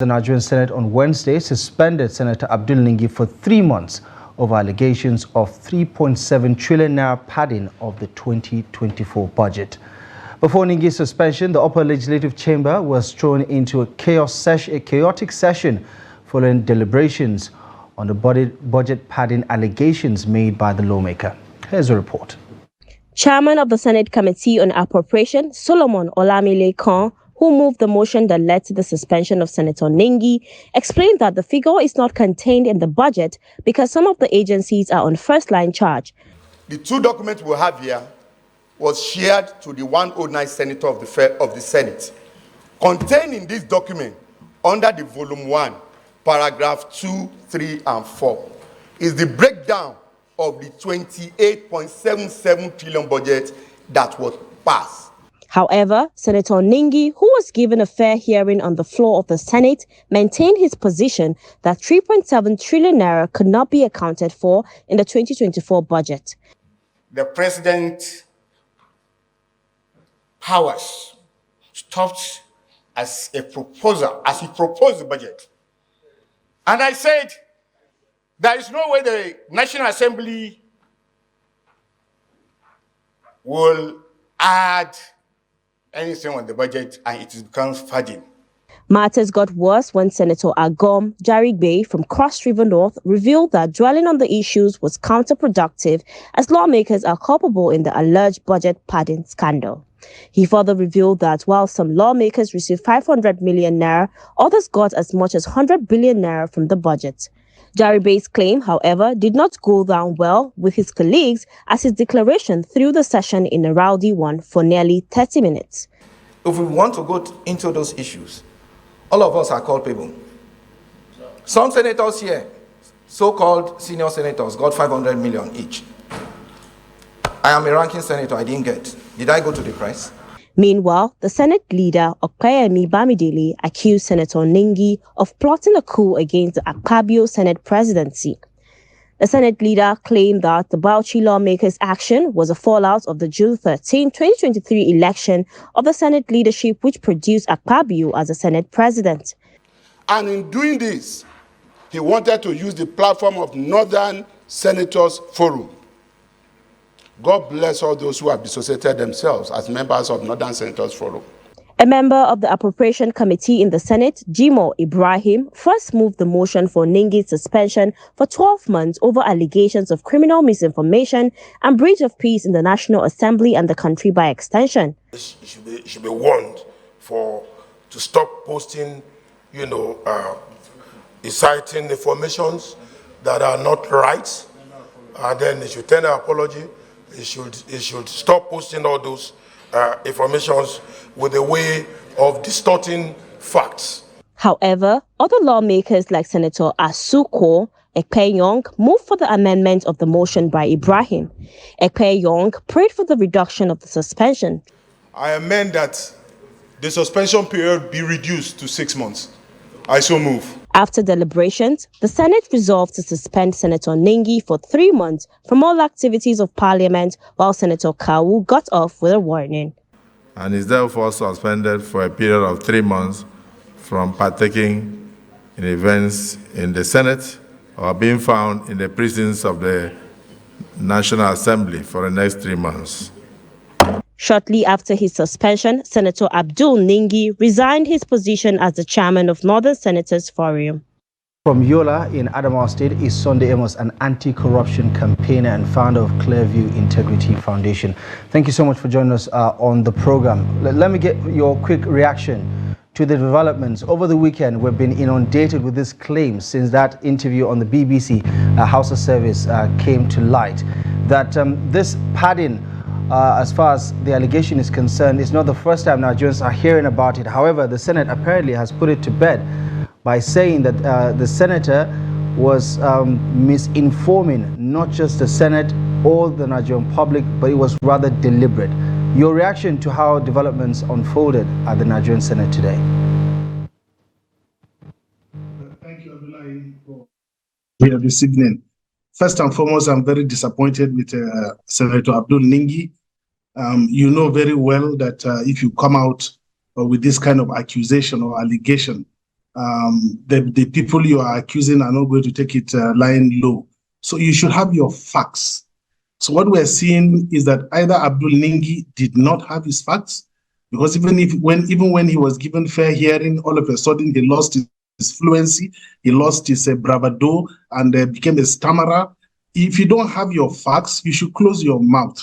The Nigerian Senate on Wednesday suspended Senator Abdul Ningi for 3 months over allegations of 3.7 trillion naira padding of the 2024 budget. Before Ningi's suspension, the upper legislative chamber was thrown into a chaotic session following deliberations on the budget padding allegations made by the lawmaker. Here's a report. Chairman of the Senate Committee on Appropriation, Solomon Olamilekan, who moved the motion that led to the suspension of Senator Ningi, explained that the figure is not contained in the budget because some of the agencies are on first-line charge. The two documents we have here was shared to the 109 Senator of the Senate. Contained in this document, under the Volume 1, Paragraph 2, 3, and 4, is the breakdown of the 28.77 trillion budget that was passed. However, Senator Ningi, who was given a fair hearing on the floor of the Senate, maintained his position that 3.7 trillion naira could not be accounted for in the 2024 budget. The president's powers stopped as a proposer, as he proposed the budget. And I said, there is no way the National Assembly will add anything on the budget and it becomes padding. Matters got worse when Senator Agom Jarigbe from Cross River North revealed that dwelling on the issues was counterproductive as lawmakers are culpable in the alleged budget padding scandal. He further revealed that while some lawmakers received 500 million naira, others got as much as 100 billion naira from the budget. Jarigbe's claim, however, did not go down well with his colleagues as his declaration threw the session in a rowdy one for nearly 30 minutes. If we want to go into those issues, all of us are culpable. Some senators here, so-called senior senators, got 500 million each. I am a ranking senator, I didn't get. Did I go to the press? Meanwhile, the Senate leader, Okpeyemi Bamidele, accused Senator Ningi of plotting a coup against the Akpabio Senate presidency. The Senate leader claimed that the Bauchi lawmakers' action was a fallout of the June 13, 2023 election of the Senate leadership, which produced Akpabio as the Senate president. And in doing this, he wanted to use the platform of Northern Senators Forum. God bless all those who have dissociated themselves as members of Northern Senators Forum. A member of the Appropriation Committee in the Senate, Jimo Ibrahim, first moved the motion for Ningi's suspension for 12 months over allegations of criminal misinformation and breach of peace in the National Assembly and the country by extension. It should be warned to stop posting, inciting informations that are not right, and then it should tender apology. It should stop posting all those informations with a way of distorting facts. However, other lawmakers like Senator Asuko Ekpeyong moved for the amendment of the motion by Ibrahim. Ekpeyong prayed for the reduction of the suspension. I amend that the suspension period be reduced to 6 months. I so move. After deliberations, the Senate resolved to suspend Senator Ningi for 3 months from all activities of Parliament, while Senator Kawu got off with a warning. And is therefore suspended for a period of 3 months from partaking in events in the Senate or being found in the precincts of the National Assembly for the next 3 months. Shortly after his suspension, Senator Abdul Ningi resigned his position as the chairman of Northern Senators Forum. From Yola in Adamawa State is Sunday Amos, an anti-corruption campaigner and founder of Clearview Integrity Foundation. Thank you so much for joining us on the program. Let me get your quick reaction to the developments. Over the weekend, we've been inundated with this claim since that interview on the BBC House of Service came to light, that this padding, as far as the allegation is concerned, it's not the first time Nigerians are hearing about it. However, the Senate apparently has put it to bed by saying that the senator was misinforming not just the Senate or the Nigerian public, but it was rather deliberate. Your reaction to how developments unfolded at the Nigerian Senate today? Thank you, Abdullah, for here this evening. First and foremost, I'm very disappointed with Senator Abdul Ningi. You know very well that if you come out with this kind of accusation or allegation, the people you are accusing are not going to take it lying low. So you should have your facts. So what we're seeing is that either Abdul Ningi did not have his facts, because even when he was given fair hearing, all of a sudden he lost his fluency, he lost his bravado, and became a stammerer. If you don't have your facts, you should close your mouth.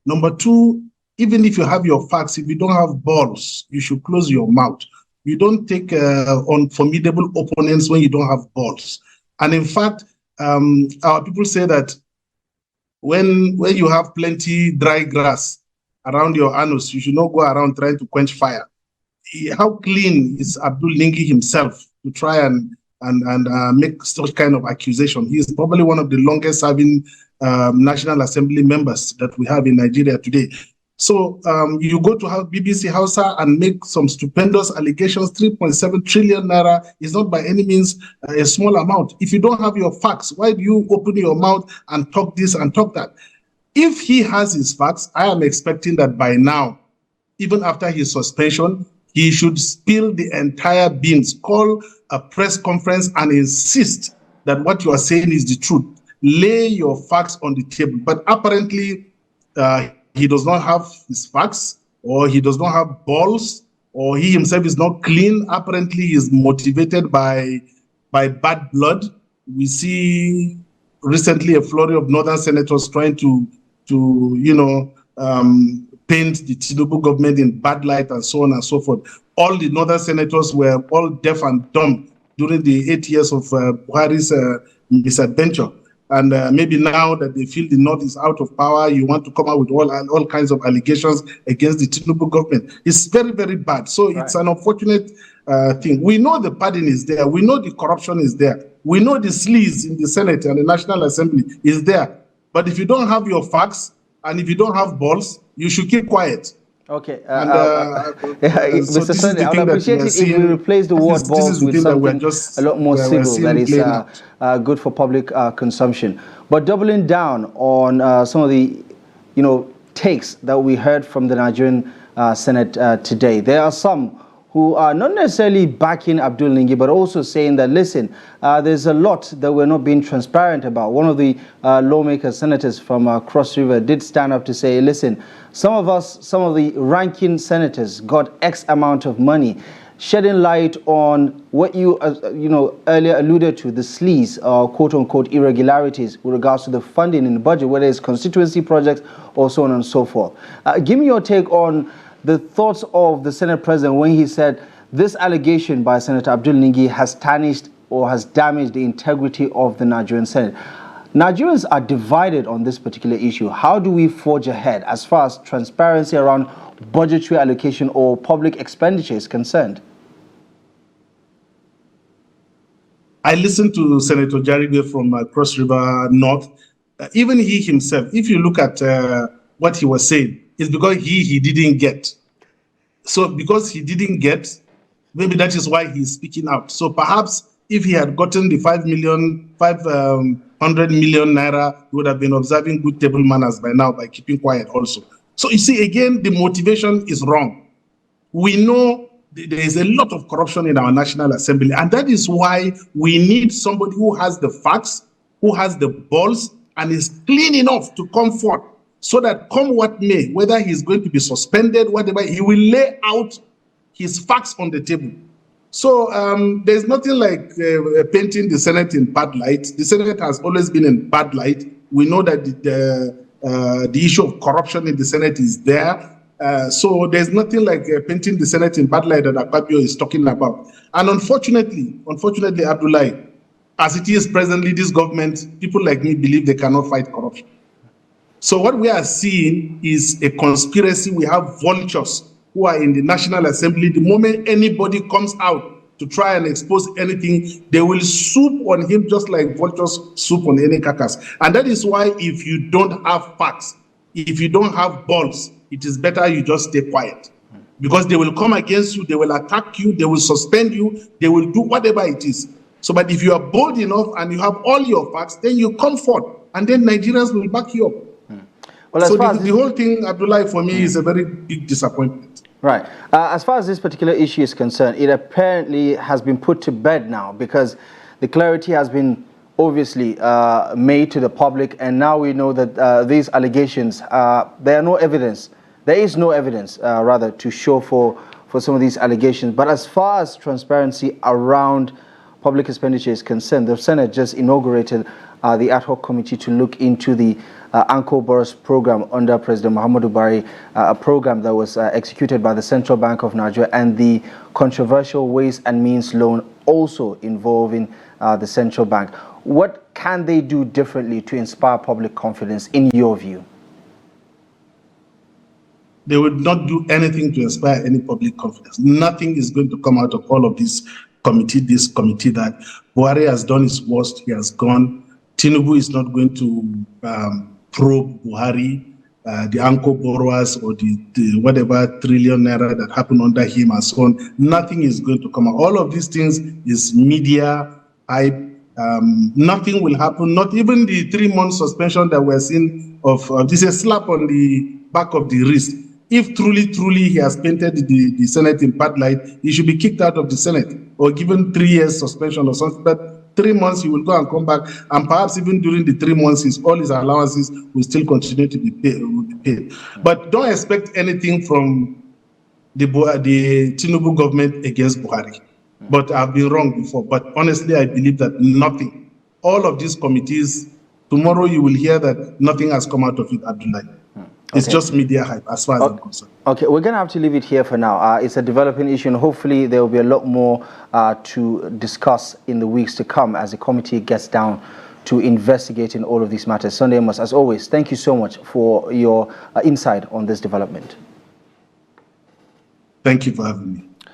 Number two, even if you have your facts, if you don't have balls, you should close your mouth. You don't take on formidable opponents when you don't have balls. And in fact, our people say that when you have plenty dry grass around your anus, you should not go around trying to quench fire. How clean is Abdul Ningi himself to try and make such kind of accusation? He is probably one of the longest serving National Assembly members that we have in Nigeria today. So you go to BBC Hausa and make some stupendous allegations. 3.7 trillion naira is not by any means a small amount. If you don't have your facts, why do you open your mouth and talk this and talk that? If he has his facts, I am expecting that by now, even after his suspension, he should spill the entire beans, call a press conference and insist that what you are saying is the truth. Lay your facts on the table. But apparently, he does not have his facts, or he does not have balls, or he himself is not clean. Apparently, he is motivated by bad blood. We see recently a flurry of northern senators trying to paint the Tinubu government in bad light and so on and so forth. All the northern senators were all deaf and dumb during the 8 years of Buhari's misadventure. And maybe now that they feel the North is out of power, you want to come out with all kinds of allegations against the Tinubu government. It's very, very bad. So It's an unfortunate thing. We know the pardon is there. We know the corruption is there. We know the sleaze in the Senate and the National Assembly is there. But if you don't have your facts and if you don't have balls, you should keep quiet. Okay. Mr. Sunday, I would appreciate it if we replace the word balls with something a lot more civil that is good for public consumption. But doubling down on some of the, takes that we heard from the Nigerian Senate today, there are some who are not necessarily backing Abdul Ningi, but also saying that, listen, there's a lot that we're not being transparent about. One of the lawmakers, senators from Cross River, did stand up to say, listen, some of the ranking senators got X amount of money, shedding light on what you, earlier alluded to, the sleaze, quote-unquote, irregularities with regards to the funding in the budget, whether it's constituency projects or so on and so forth. Give me your take on the thoughts of the Senate President when he said this allegation by Senator Abdul Ningi has tarnished or has damaged the integrity of the Nigerian Senate. Nigerians are divided on this particular issue. How do we forge ahead as far as transparency around budgetary allocation or public expenditure is concerned? I listened to Senator Jaribe from Cross River North. Even he himself, if you look at what he was saying, it's because he didn't get. So because he didn't get, maybe that is why he's speaking out. So perhaps if he had gotten the 500 million naira, he would have been observing good table manners by now by keeping quiet also. So you see, again, the motivation is wrong. We know there is a lot of corruption in our National Assembly, and that is why we need somebody who has the facts, who has the balls, and is clean enough to come forth, so that come what may, whether he's going to be suspended, whatever, he will lay out his facts on the table. So there's nothing like painting the Senate in bad light. The Senate has always been in bad light. We know that the issue of corruption in the Senate is there. So there's nothing like painting the Senate in bad light that Akpabio is talking about. And unfortunately, Abdullahi, as it is presently, this government, people like me believe they cannot fight corruption. So what we are seeing is a conspiracy. We have vultures who are in the National Assembly. The moment anybody comes out to try and expose anything, they will swoop on him just like vultures swoop on any carcass. And that is why if you don't have facts, if you don't have balls, it is better you just stay quiet. Because they will come against you, they will attack you, they will suspend you, they will do whatever it is. So, but if you are bold enough and you have all your facts, then you come forth, and then Nigerians will back you up. Well, so the whole thing, Abdullah, for me is a very big disappointment. Right. As far as this particular issue is concerned, it apparently has been put to bed now because the clarity has been obviously made to the public, and now we know that these allegations, there are no evidence. There is no evidence, rather, to show for some of these allegations. But as far as transparency around public expenditure is concerned, the Senate just inaugurated the ad hoc committee to look into the Anko Boros program under President Muhammadu Buhari, a program that was executed by the Central Bank of Nigeria, and the controversial Ways and Means loan also involving the Central Bank. What can they do differently to inspire public confidence, in your view? They would not do anything to inspire any public confidence. Nothing is going to come out of all of this committee that Buhari has done his worst, he has gone. Tinubu is not going to probe Buhari, the Anko borrowers, or the whatever trillion naira that happened under him and so on. Nothing is going to come out. All of these things is media hype. Nothing will happen. Not even the 3-month suspension that we're seeing of this is a slap on the back of the wrist. If truly he has painted the Senate in bad light, he should be kicked out of the Senate or given 3 years suspension or something. But 3 months, he will go and come back, and perhaps even during the 3 months, all his allowances will still continue to be paid. But don't expect anything from the Tinubu government against Buhari. But I've been wrong before. But honestly, I believe that nothing. All of these committees, tomorrow you will hear that nothing has come out of it, Abdullahi. It's just media hype, as far as I'm concerned. Okay, we're going to have to leave it here for now. It's a developing issue, and hopefully there will be a lot more to discuss in the weeks to come as the committee gets down to investigating all of these matters. Sunday Amos, as always, thank you so much for your insight on this development. Thank you for having me.